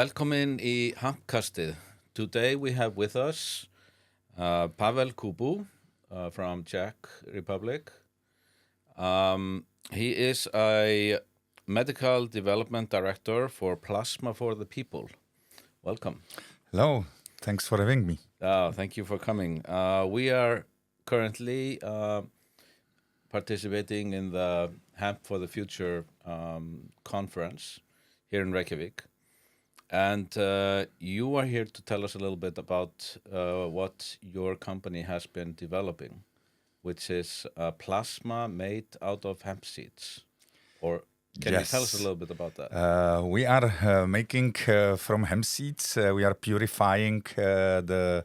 Velkomin í Hampkastið. Today we have with us Pavel Kubů from Czech Republic. He is a medical development director for Plasma for the People. Welcome. Hello, thanks for having me. Thank you for coming. We are currently participating in the Hemp for the Future conference here in Reykjavik. And you are here to tell us a little bit about what your company has been developing, which is plasma made out of hemp seeds. Or can you tell us a little bit about that? We are making from hemp seeds, we are purifying the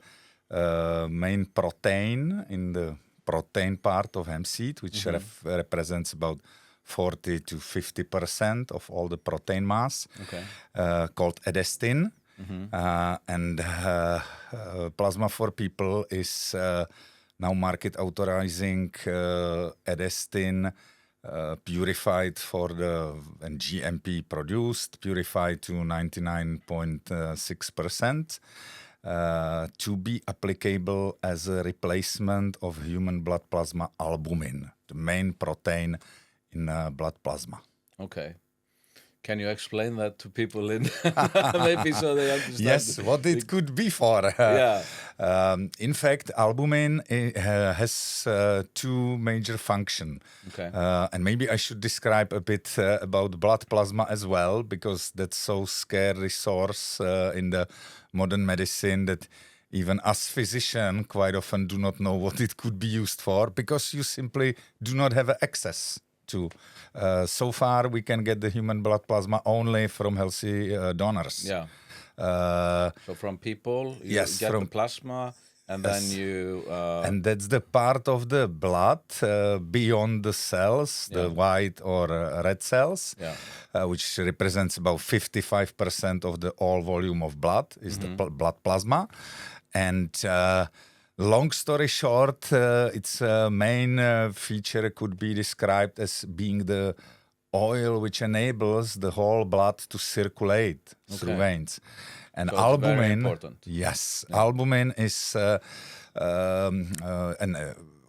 main protein in the protein part of hemp seed, which represents about 40 to 50% of all the protein mass, called edestin. And Plasma for People is now market authorizing edestin purified for the and GMP produced, purified to 99.6%, to be applicable as a replacement of human blood plasma albumin, the main protein in blood plasma. Okay. Can you explain that to people in maybe so they understand? Yes, what it could be for. In fact, albumin has two major functions. Okay. And maybe I should describe a bit about blood plasma as well, because that's so scarce resource in the modern medicine that even us physicians quite often do not know what it could be used for, because you simply do not have access to. So far, we can get the human blood plasma only from healthy donors. Yeah. So from people, you get the plasma, and then you... And that's the part of the blood beyond the cells, the white or red cells, which represents about 55% of the all volume of blood, is the blood plasma. And... long story short, its main feature could be described as being the oil which enables the whole blood to circulate through veins. And so albumin, very important. Yes, albumin is,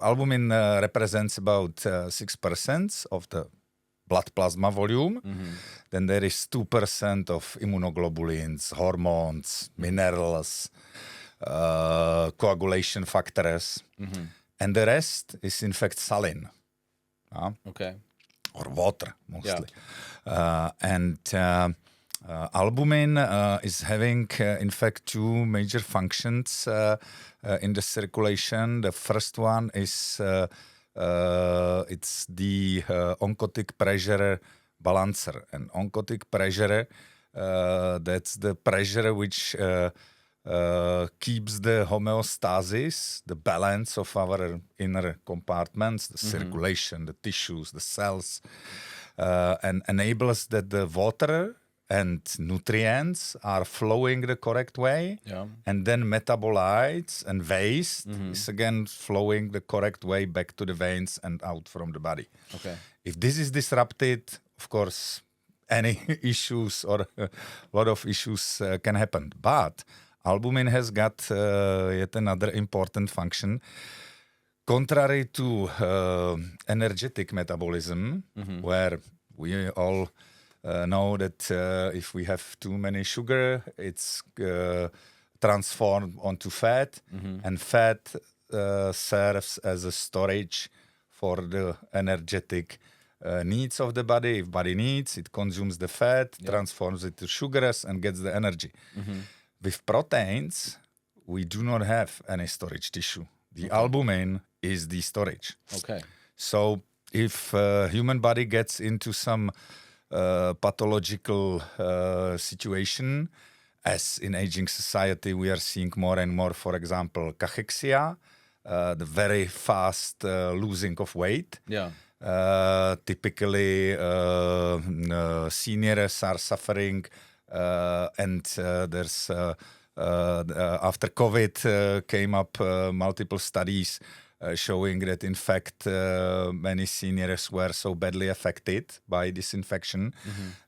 albumin represents about 6% of the blood plasma volume. Then there is 2% of immunoglobulins, hormones, minerals, coagulation factors, and the rest is in fact saline, or water mostly. Albumin is having in fact two major functions in the circulation. The first one is it's the oncotic pressure balancer, and oncotic pressure, that's the pressure which keeps the homeostasis, the balance of our inner compartments, the circulation, the tissues, the cells, and enables that the water and nutrients are flowing the correct way, and then metabolites and waste is again flowing the correct way back to the veins and out from the body. Okay. If this is disrupted, of course, any issues or a lot of issues can happen. But albumin has got yet another important function. Contrary to energetic metabolism, where we all know that if we have too many sugar, it's transformed onto fat, and fat serves as a storage for the energetic needs of the body. If body needs, it consumes the fat, transforms it to sugars, and gets the energy. With proteins, we do not have any storage tissue. The albumin is the storage. Okay. So if human body gets into some pathological situation, as in aging society we are seeing more and more, for example, cachexia, the very fast losing of weight. Typically, seniors are suffering. And there's after COVID came up multiple studies showing that in fact many seniors were so badly affected by this infection,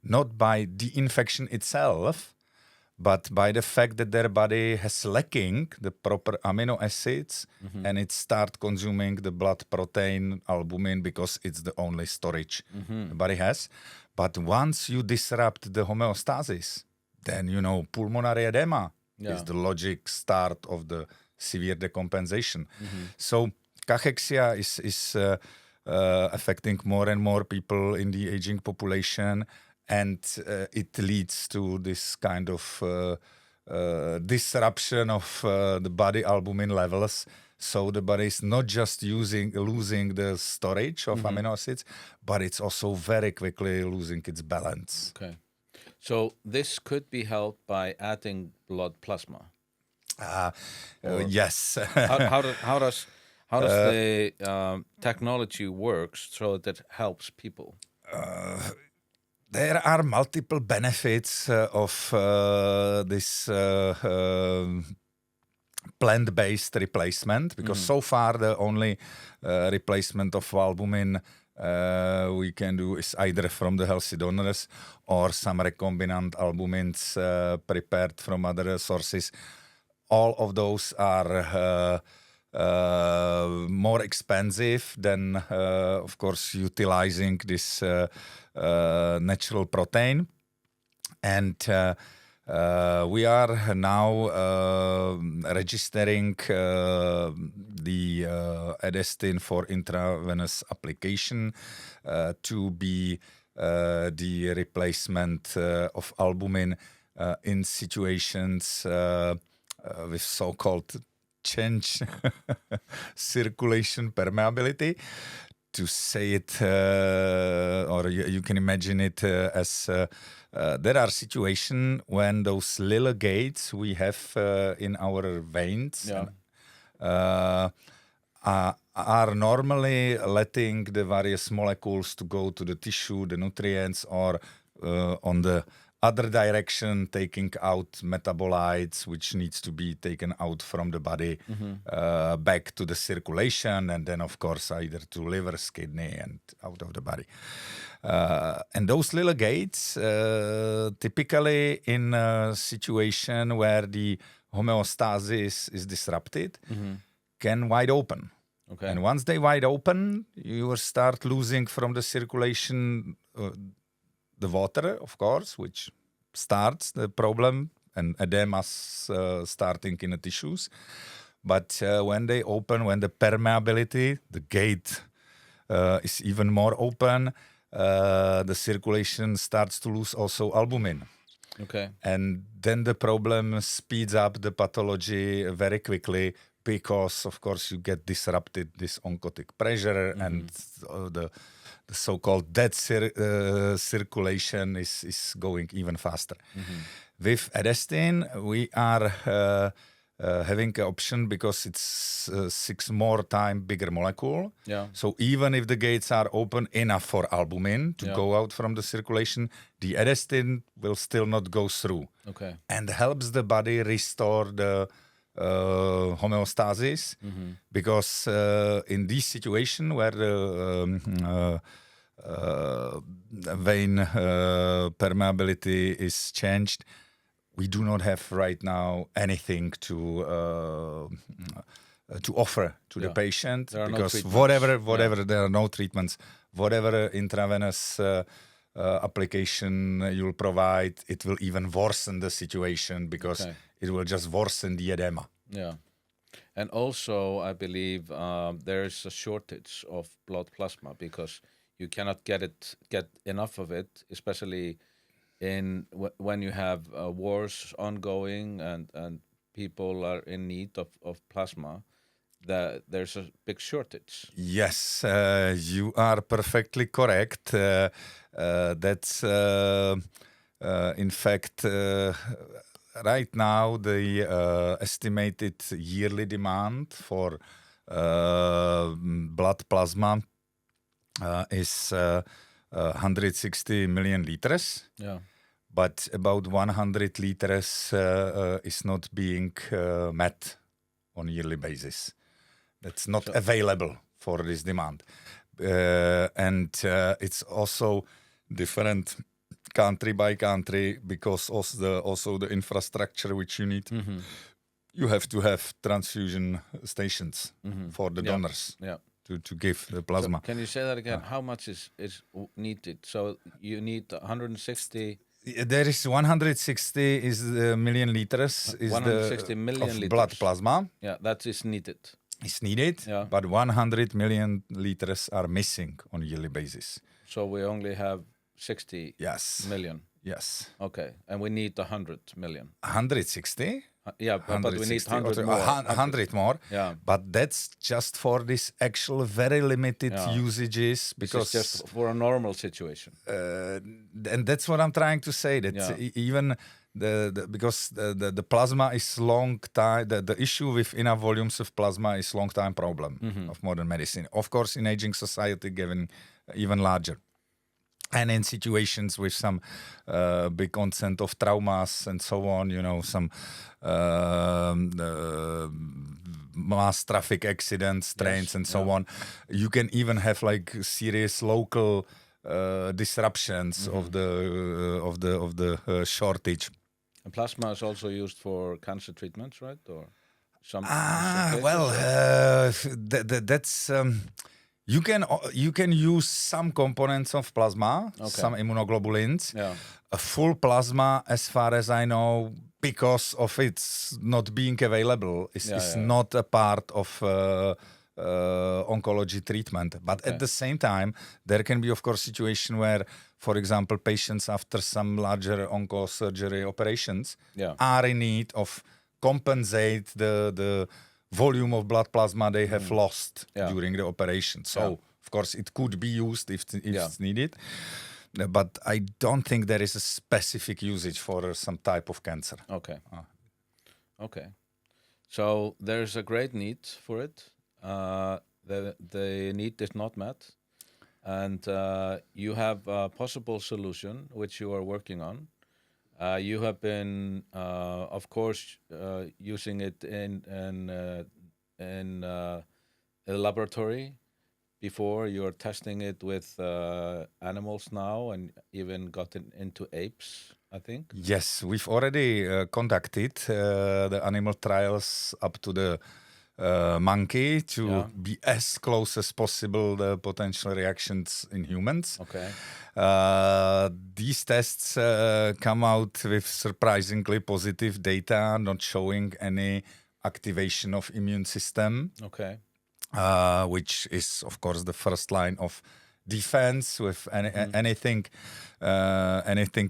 not by the infection itself, but by the fact that their body has lacking the proper amino acids, and it start consuming the blood protein albumin because it's the only storage the body has. But once you disrupt the homeostasis, then, pulmonary edema is the logic start of the severe decompensation. So cachexia is affecting more and more people in the aging population, and it leads to this kind of disruption of the body albumin levels. So the body is not just losing the storage of amino acids, but it's also very quickly losing its balance. Okay. So this could be helped by adding blood plasma. Yes. How does the technology works so that it helps people? There are multiple benefits of this plant-based replacement, because so far the only replacement of albumin we can do is either from the healthy donors or some recombinant albumins prepared from other sources. All of those are more expensive than, of course, utilizing this natural protein. And we are now registering the edestin for intravenous application to be the replacement of albumin in situations with so-called change circulation permeability. To say it, or you can imagine it as there are situations when those little gates we have in our veins are normally letting the various molecules to go to the tissue, the nutrients, or on the other direction, taking out metabolites, which needs to be taken out from the body back to the circulation, and then, of course, either to livers, kidney, and out of the body. And those little gates, typically in a situation where the homeostasis is disrupted, can wide open. Okay. And once they wide open, you will start losing from the circulation the water, of course, which starts the problem, and edema starting in the tissues. But when they open, when the permeability, the gate is even more open, the circulation starts to lose also albumin. Okay. And then the problem speeds up the pathology very quickly, because, of course, you get disrupted this oncotic pressure, and the so-called dead circulation is going even faster. With edestin, we are having an option because it's 6 more times bigger molecule. Yeah. So even if the gates are open enough for albumin to go out from the circulation, the edestin will still not go through. Okay. And helps the body restore the homeostasis, because in this situation where the vein permeability is changed, we do not have right now anything to offer to the patient, because whatever there are no treatments, whatever intravenous application you'll provide, it will even worsen the situation, because it will just worsen the edema. Yeah. And also, I believe there's a shortage of blood plasma, because you cannot get enough of it, especially when you have wars ongoing and people are in need of plasma. There's a big shortage. Yes, you are perfectly correct. That's in fact right now the estimated yearly demand for blood plasma is 160 million liters. Yeah. But about 100 liters is not being met on a yearly basis. That's not available for this demand. And it's also different country by country, because also the infrastructure which you need. You have to have transfusion stations for the donors to give the plasma. So can you say that again? How much is needed? So you need 160... There is 160 is the million liters is 160 million of liters. blood plasma. Yeah, that is needed. It's needed, but 100 million liters are missing on a yearly basis. So we only have 60 million. Yes. Okay, and we need 100 million. 160? Yeah, but we need 100 more. 100 more. Yeah. But that's just for this actual very limited usages, because this is just for a normal situation. And that's what I'm trying to say. That even because the plasma is long time. The issue with enough volumes of plasma is long time problem of modern medicine. Of course, in aging society, given even larger. And in situations with some big consent of traumas and so on, some mass traffic accidents, trains and so on, you can even have like serious local disruptions of the shortage. And plasma is also used for cancer treatments, right? Or some. That's. You can use some components of plasma, some immunoglobulins. Yeah. A full plasma, as far as I know, because of its not being available, is not a part of oncology treatment. But at the same time, there can be, of course, situation where, for example, patients after some larger oncosurgery operations are in need of compensate the volume of blood plasma they have lost during the operation. So, of course, it could be used if it's needed. But I don't think there is a specific usage for some type of cancer. Okay. Okay. So there's a great need for it. The need is not met. And you have a possible solution, which you are working on. You have been, of course, using it in a laboratory before. You're testing it with animals now, and even gotten into apes, I think. Yes, we've already conducted the animal trials up to the monkey to be as close as possible the potential reactions in humans. Okay. These tests come out with surprisingly positive data, not showing any activation of immune system. Okay. Which is, of course, the first line of defense. With anything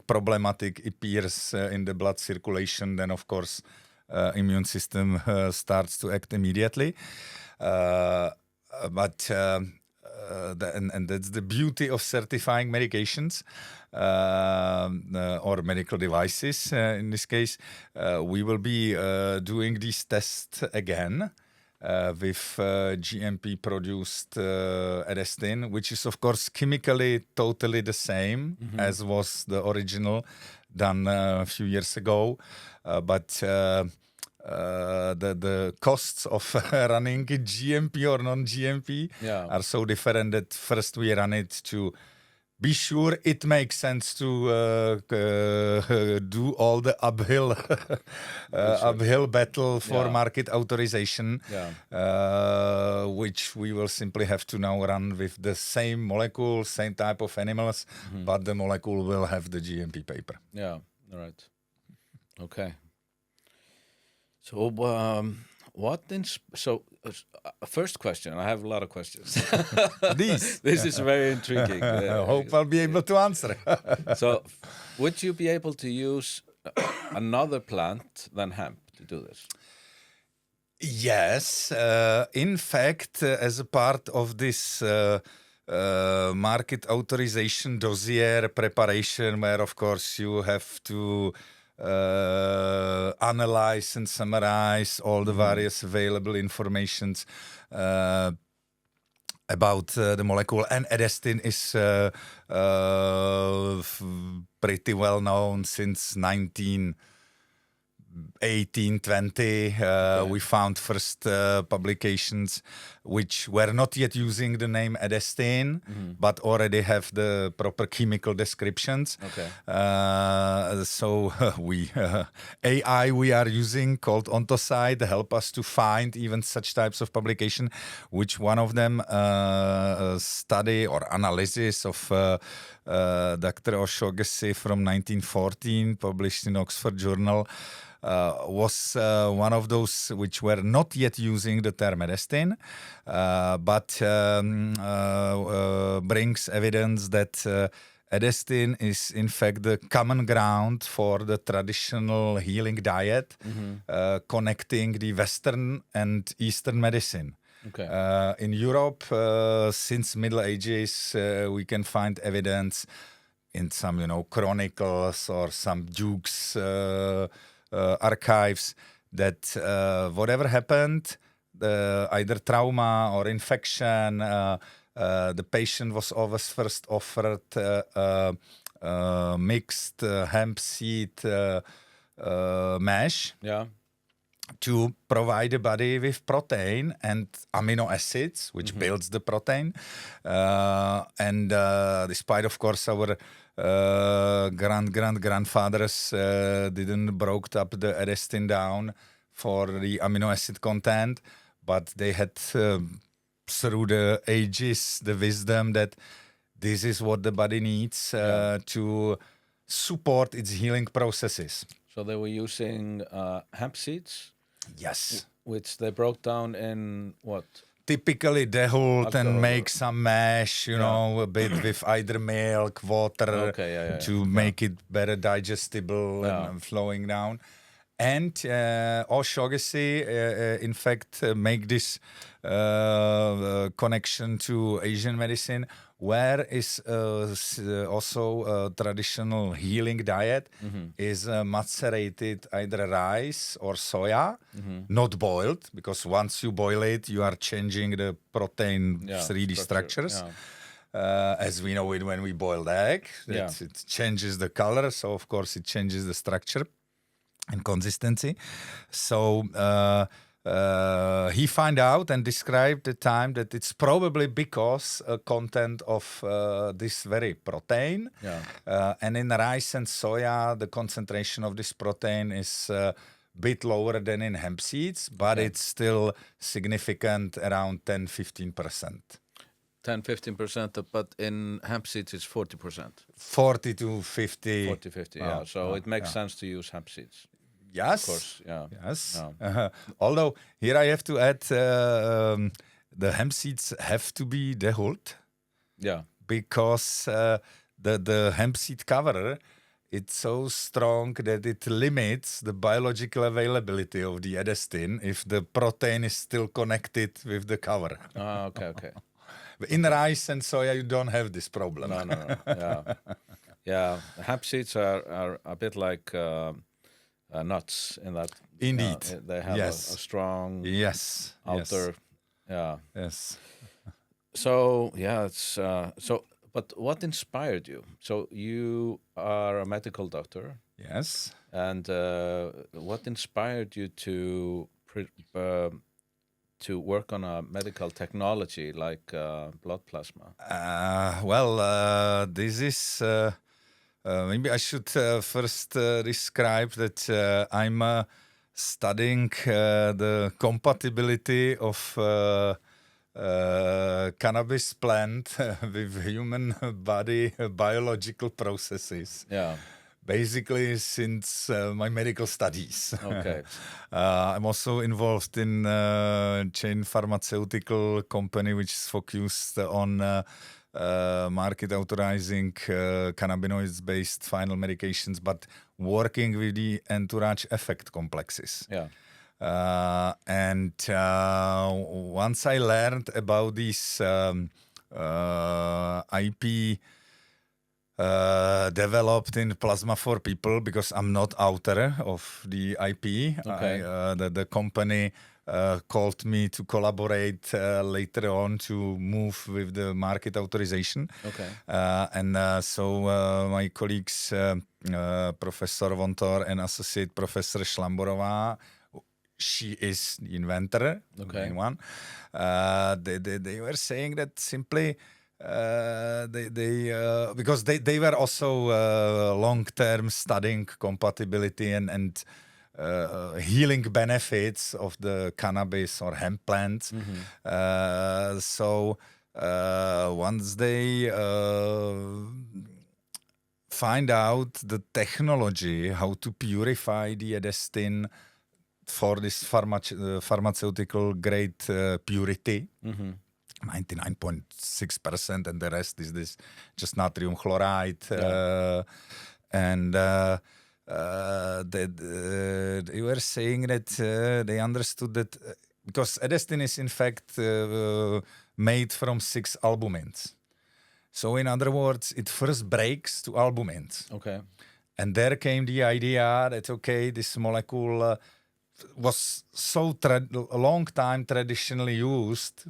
problematic appears in the blood circulation, then, of course, immune system starts to act immediately. But that's the beauty of certifying medications or medical devices. In this case, we will be doing these tests again with GMP-produced edestin, which is, of course, chemically totally the same as was the original done a few years ago. But the costs of running GMP or non-GMP are so different that first we run it to be sure it makes sense to do all the uphill battle for market authorization, which we will simply have to now run with the same molecule, same type of animals, but the molecule will have the GMP paper. Yeah, all right. Okay. So, first question. I have a lot of questions. This is very intriguing. I hope I'll be able to answer. So, would you be able to use another plant than hemp to do this? Yes. In fact, as a part of this market authorization dossier preparation, where, of course, you have to analyze and summarize all the various available informations about the molecule, and edestin is pretty well known since 1820, we found first publications which were not yet using the name edestine, but already have the proper chemical descriptions. Okay. So AI we are using called Ontosite help us to find even such types of publication, which one of them study or analysis of Dr. O'Shaughnessy from 1914, published in Oxford Journal, was one of those which were not yet using the term edestine, but brings evidence that edestine is in fact the common ground for the traditional healing diet, connecting the Western and Eastern medicine. Okay. In Europe, since Middle Ages, we can find evidence in some, chronicles or some dukes' archives that whatever happened, either trauma or infection, the patient was always first offered mixed hemp seed mash. Yeah. To provide the body with protein and amino acids, which builds the protein. And despite, of course, our grandfathers didn't broke up the edestine down for the amino acid content, but they had through the ages the wisdom that this is what the body needs to support its healing processes. So they were using hemp seeds? Yes. Which they broke down in what? Typically dehulled and Alcohol. make some mash, a bit with either milk, water, to make it better digestible and flowing down. And O'Shaughnessy, in fact, make this connection to Asian medicine, where is also a traditional healing diet is macerated either rice or soya, not boiled, because once you boil it, you are changing the protein 3D structures. As we know it when we boil the egg, it changes the color, so of course it changes the structure and consistency. So he found out and described the time that it's probably because content of this very protein. And in rice and soya, the concentration of this protein is a bit lower than in hemp seeds, but it's still significant, around 10-15%. 10-15%, but in hemp seeds it's 40%. 40 to 50. 40-50, So it makes sense to use hemp seeds. Yes. Of course, Yes. Although here I have to add, the hemp seeds have to be dehulled. Yeah. Because the hemp seed cover, it's so strong that it limits the biological availability of the edestine if the protein is still connected with the cover. Okay. In rice and soya, you don't have this problem. No. Yeah. Hemp seeds are a bit like nuts in that. Indeed. They have a strong outer. Yes. So, it's so. But what inspired you? So you are a medical doctor. Yes. And what inspired you to work on a medical technology like blood plasma? This is maybe I should first describe that I'm studying the compatibility of cannabis plant with human body biological processes. Yeah. Basically, since my medical studies. Okay. I'm also involved in a chain pharmaceutical company which is focused on market authorizing cannabinoids-based final medications, but working with the entourage effect complexes. Yeah. And once I learned about this IP developed in Plasma for People, because I'm not author of the IP. Okay. The company called me to collaborate later on to move with the market authorization. Okay. So my colleagues, Professor Vontor and Associate Professor Šlamborová, she is the inventor, the main one. They were saying that simply because they were also long-term studying compatibility and healing benefits of the cannabis or hemp plants. So once they find out the technology, how to purify the edestin for this pharmaceutical grade purity, 99.6%, and the rest is this just natrium chloride. They were saying that they understood that because edestin is in fact made from 6 albumins. So in other words, it first breaks to albumins. Okay. And there came the idea that, okay, this molecule was so a long time traditionally used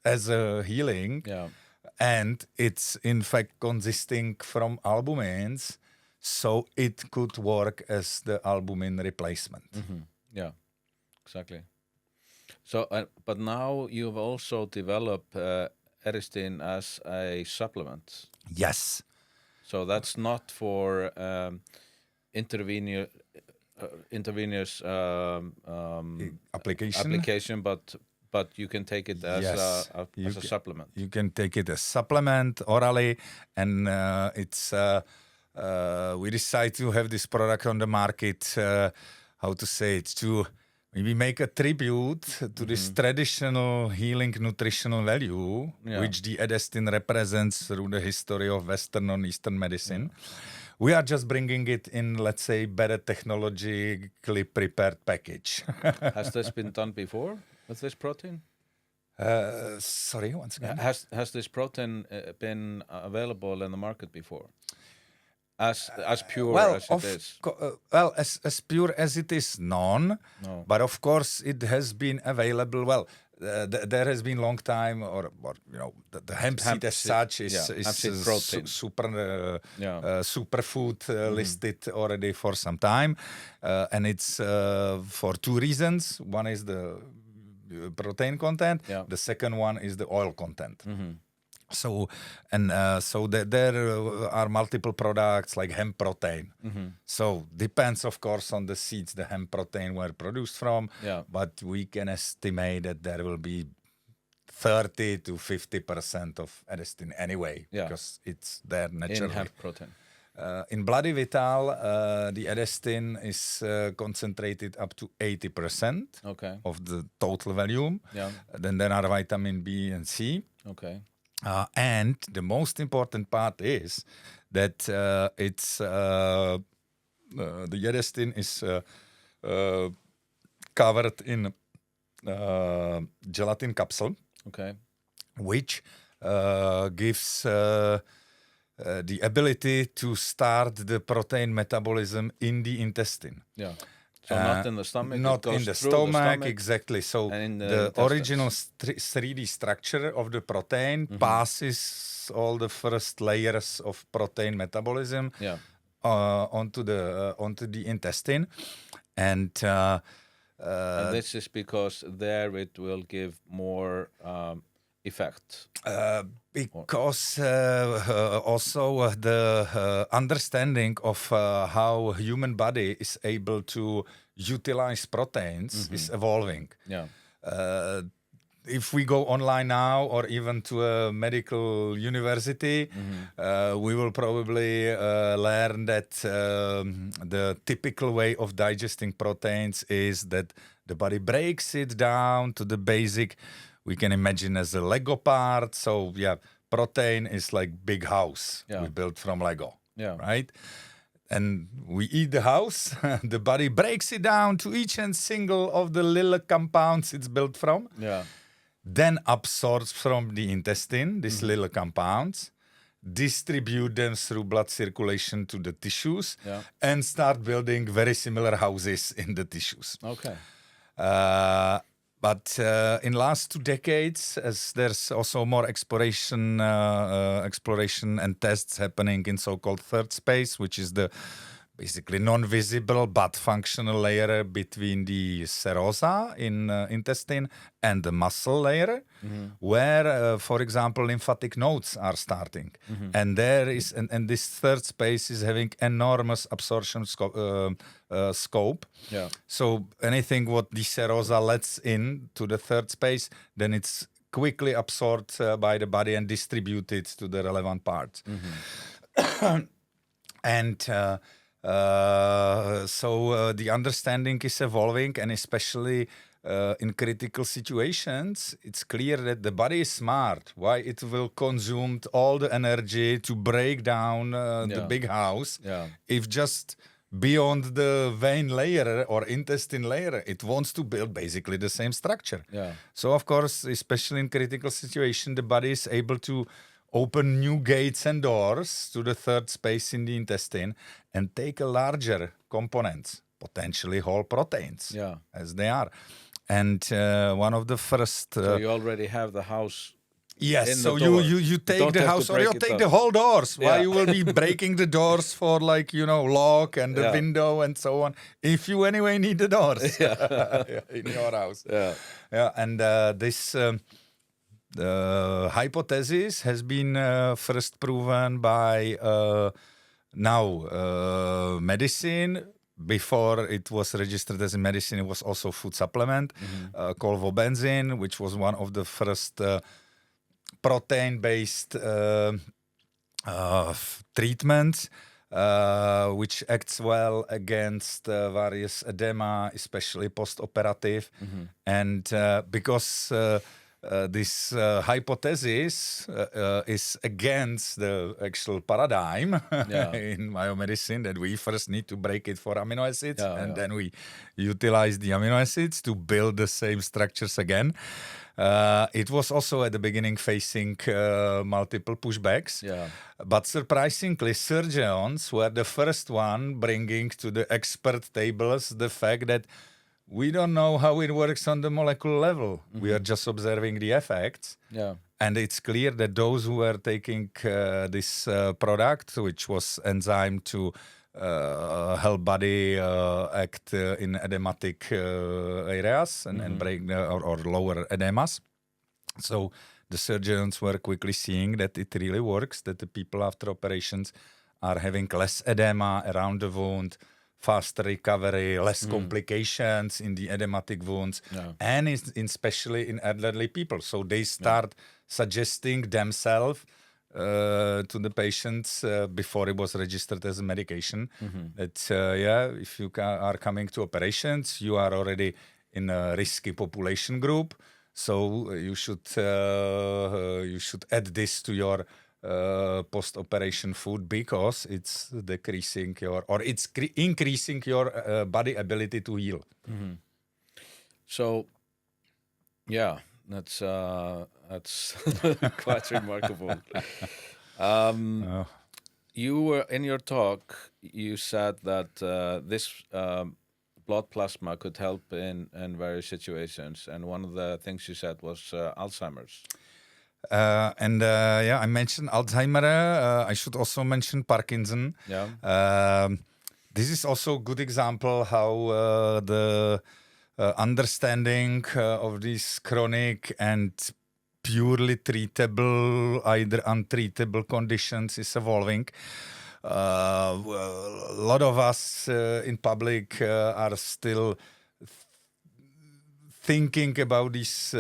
as a healing, and it's in fact consisting from albumins, so it could work as the albumin replacement. Yeah, exactly. So, but now you've also developed edestin as a supplement. Yes. So that's not for intravenous application, but you can take it as a supplement. You can take it as supplement orally, and it's we decide to have this product on the market. How to say it? To maybe make a tribute to this traditional healing nutritional value, which the edestin represents through the history of Western and Eastern medicine. We are just bringing it in, let's say, better technologically prepared package. Has this been done before with this protein? Sorry, once again. Has this protein been available in the market before? As pure as it is? As pure as it is, none. No. But of course, it has been available. Well, there has been long time, or you know, the hemp seed as such is superfood listed already for some time, and it's for 2 reasons. One is the protein content. The second one is the oil content. So there are multiple products like hemp protein. So depends, of course, on the seeds the hemp protein were produced from. But we can estimate that there will be 30 to 50% of edestin anyway, because it's there naturally. In hemp protein. In Bloody Vital, the edestin is concentrated up to 80% of the total volume. Then there are vitamin B and C. And the most important part is that it's the edestin is covered in gelatin capsule, which gives the ability to start the protein metabolism in the intestine. So not in the stomach. Not in the stomach, exactly. So the original 3D structure of the protein passes all the first layers of protein metabolism onto the intestine, and this is because there it will give more effect. Because also the understanding of how human body is able to utilize proteins is evolving. If we go online now or even to a medical university, we will probably learn that the typical way of digesting proteins is that the body breaks it down to the basic, we can imagine as a Lego part. So protein is like big house we built from Lego, right? And we eat the house, the body breaks it down to each and single of the little compounds it's built from. Then absorbs from the intestine these little compounds, distribute them through blood circulation to the tissues, and start building very similar houses in the tissues. But in last 2 decades, as there's also more exploration and tests happening in so-called third space, which is the basically non-visible but functional layer between the serosa in intestine and the muscle layer, where, for example, lymphatic nodes are starting. And there is, and this third space is having enormous absorption scope. Yeah. So anything what the serosa lets in to the third space, then it's quickly absorbed by the body and distributed to the relevant parts. And so the understanding is evolving, and especially in critical situations, it's clear that the body is smart. Why it will consume all the energy to break down the big house if just beyond the vein layer or intestine layer, it wants to build basically the same structure. So of course, especially in critical situation, the body is able to open new gates and doors to the third space in the intestine and take a larger components, potentially whole proteins, as they are. And one of the first... so you already have the house. Yes, so you take the house or you take the whole doors. Why you will be breaking the doors for lock and the window and so on. If you anyway need the doors in your house. And this... The hypothesis has been first proven by medicine. Before it was registered as a medicine, it was also food supplement called vobenzin, which was one of the first protein-based treatments, which acts well against various edema, especially post-operative. And because... this hypothesis is against the actual paradigm in biomedicine that we first need to break it for amino acids and then we utilize the amino acids to build the same structures again. It was also at the beginning facing multiple pushbacks, but surprisingly, surgeons were the first one bringing to the expert tables the fact that we don't know how it works on the molecular level. We are just observing the effects. And it's clear that those who were taking this product, which was enzyme to help body act in edematic areas and break or lower edemas. So the surgeons were quickly seeing that it really works, that the people after operations are having less edema around the wound, faster recovery, less complications in the edematic wounds, and especially in elderly people. So they start suggesting themselves to the patients before it was registered as a medication that, if you are coming to operations, you are already in a risky population group. So you should add this to your post-operation food because it's decreasing increasing your body ability to heal. So, that's quite remarkable. You were in your talk. You said that this blood plasma could help in various situations, and one of the things you said was Alzheimer's. I mentioned Alzheimer. I should also mention Parkinson. This is also a good example how the understanding of these chronic and purely treatable, either untreatable conditions is evolving. A lot of us in public are still thinking about these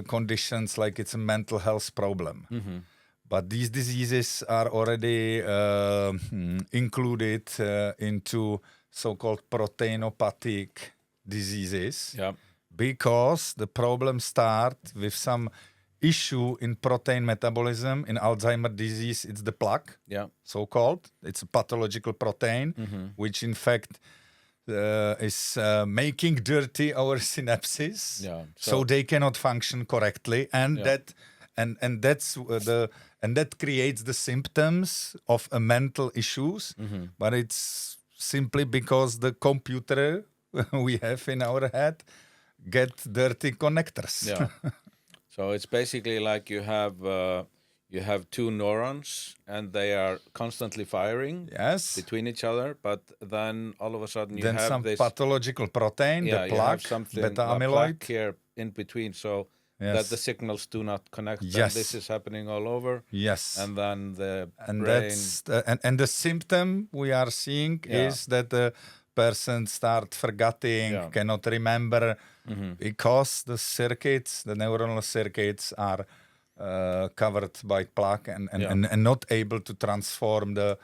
conditions like it's a mental health problem. But these diseases are already included into so-called proteinopathic diseases because the problem starts with some issue in protein metabolism. In Alzheimer's disease, it's the plaque, so-called. It's a pathological protein, which in fact is making dirty our synapses, so they cannot function correctly, and that creates the symptoms of mental issues. But it's simply because the computer we have in our head get dirty connectors. Yeah. So it's basically like you have two neurons and they are constantly firing Yes. between each other, but then all of a sudden you Then have some this pathological protein, yeah, the you have plaque, something beta a amyloid. plaque here in between, so that Yes. the signals do not connect. Yes. And this is happening all over. Yes. And then the And brain. that's and the symptom we are seeing Yeah. is that the person start forgetting, Yeah. cannot remember, because the circuits, the neuronal circuits are covered by plaque and not able to transform the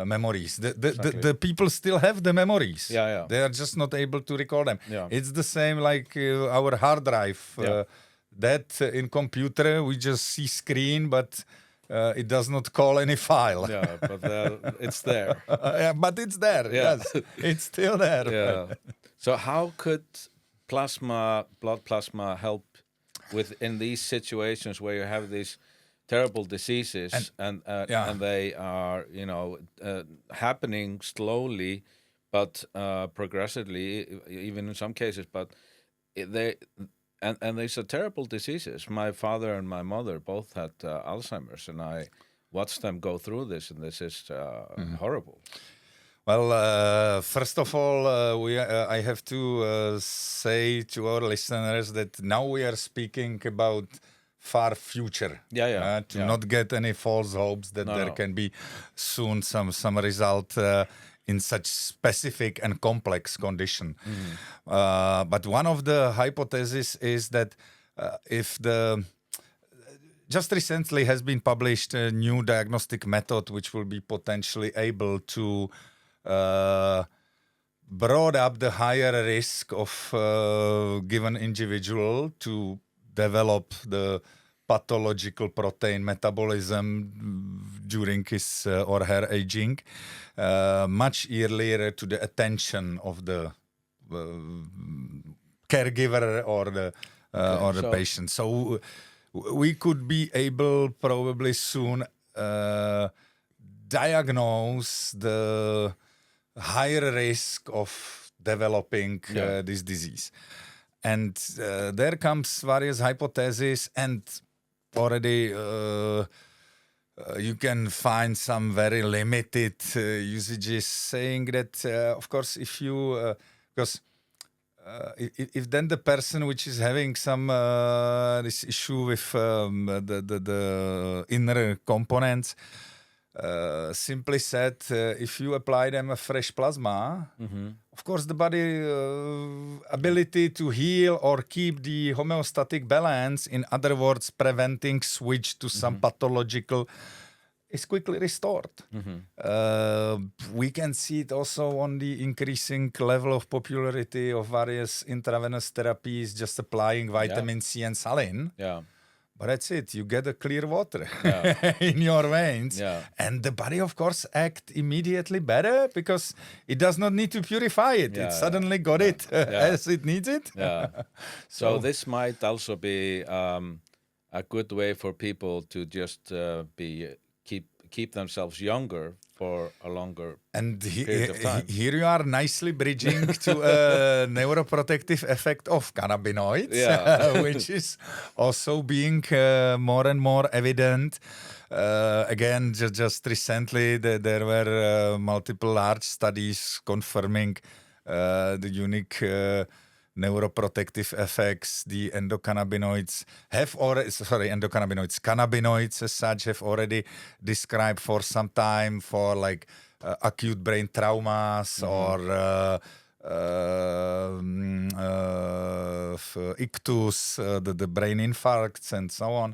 memories. The people still have the memories. Yeah, yeah. They are just not able to recall them. Yeah. It's the same like our hard drive. Yeah. That in computer we just see screen, but it does not call any file. Yeah, but it's there. Yeah, but it's there. Yeah. Yes, it's still there. Yeah. So how could blood plasma help in these situations where you have these terrible diseases and they are happening slowly but progressively, even in some cases, but and these are terrible diseases. My father and my mother both had Alzheimer's, and I watched them go through this, and this is horrible. Well, first of all, I have to say to our listeners that now we are speaking about far future. To not get any false hopes that there can be soon some result in such specific and complex condition. But one of the hypotheses is that just recently has been published a new diagnostic method which will be potentially able to brought up the higher risk of given individual to develop the pathological protein metabolism during his or her aging much earlier to the attention of the caregiver or the patient. So we could be able probably soon diagnose the higher risk of developing this disease. And there comes various hypotheses, and already you can find some very limited usages saying that, of course, if you, because if then the person which is having some this issue with the inner components, simply said, if you apply them a fresh plasma, of course the body ability to heal or keep the homeostatic balance, in other words, preventing switch to some pathological, is quickly restored. We can see it also on the increasing level of popularity of various intravenous therapies, just applying vitamin C and saline. Yeah. But that's it. You get a clear water in your veins. Yeah. And the body, of course, acts immediately better because it does not need to purify it. It suddenly got it as it needs it. Yeah. So this might also be a good way for people to just keep themselves younger for a longer period of time. Here you are nicely bridging to a neuroprotective effect of cannabinoids, which is also being more and more evident. Again, just recently, there were multiple large studies confirming the unique neuroprotective effects. The endocannabinoids cannabinoids as such have already described for some time for like acute brain traumas or ictus, the brain infarcts and so on.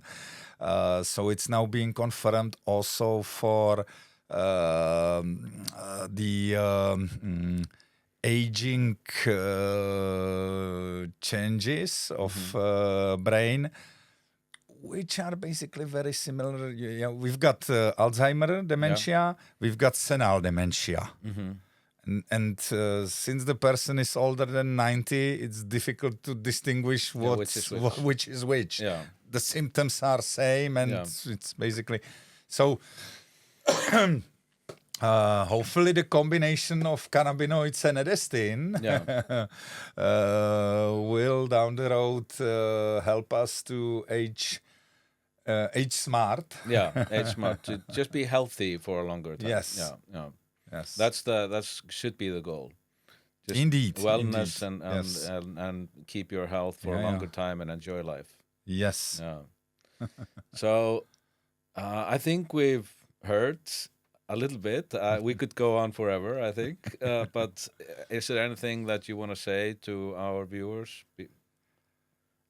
So it's now being confirmed also for the aging changes of brain, which are basically very similar. We've got Alzheimer dementia, we've got senile dementia. And since the person is older than 90, it's difficult to distinguish which is which. Yeah. The symptoms are same, and it's basically... So Hopefully the combination of cannabinoids and edestin will down the road help us to age smart. Age smart. To just be healthy for a longer time. Yes. Yes. That should be the goal. Just Indeed. Wellness Indeed. and keep your health for a longer time and enjoy life. Yes. Yeah. So I think we've heard a little bit. We could go on forever, I think. But is there anything that you want to say to our viewers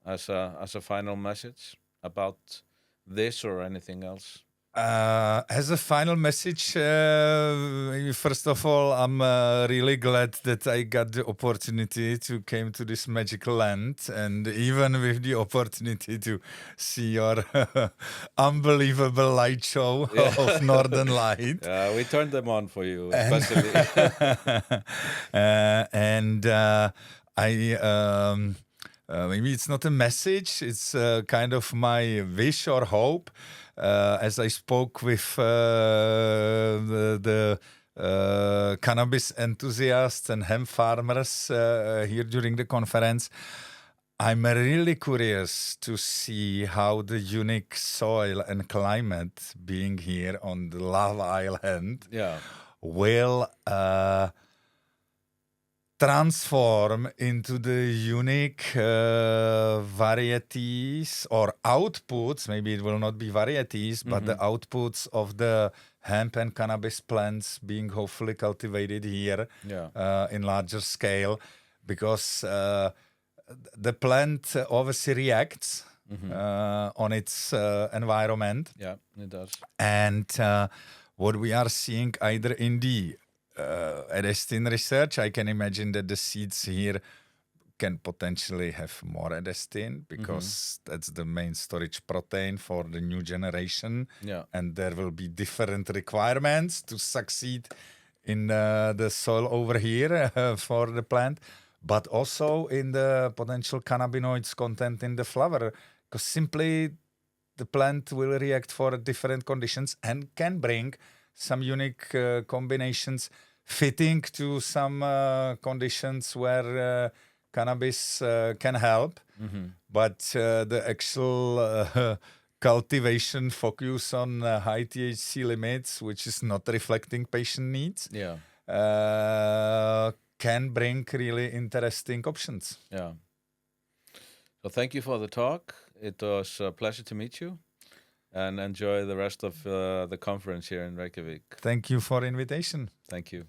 as a final message about this or anything else? As a final message, first of all, I'm really glad that I got the opportunity to come to this magical land, and even with the opportunity to see your unbelievable light show of Northern Light. We turned them on for you, especially. Maybe it's not a message, it's kind of my wish or hope. As I spoke with the cannabis enthusiasts and hemp farmers here during the conference, I'm really curious to see how the unique soil and climate being here on the Lava Island will transform into the unique varieties or outputs. Maybe it will not be varieties, but the outputs of the hemp and cannabis plants being hopefully cultivated here in larger scale, because the plant obviously reacts on its environment. Yeah, it does. And what we are seeing either in the edestin research, I can imagine that the seeds here can potentially have more edestin, because that's the main storage protein for the new generation. And there will be different requirements to succeed in the soil over here for the plant, but also in the potential cannabinoids content in the flower, because simply the plant will react for different conditions and can bring some unique combinations fitting to some conditions where cannabis can help. But the actual cultivation focus on high THC limits, which is not reflecting patient needs, can bring really interesting options. Yeah. So thank you for the talk. It was a pleasure to meet you. And enjoy the rest of the conference here in Reykjavik. Thank you for invitation. Thank you.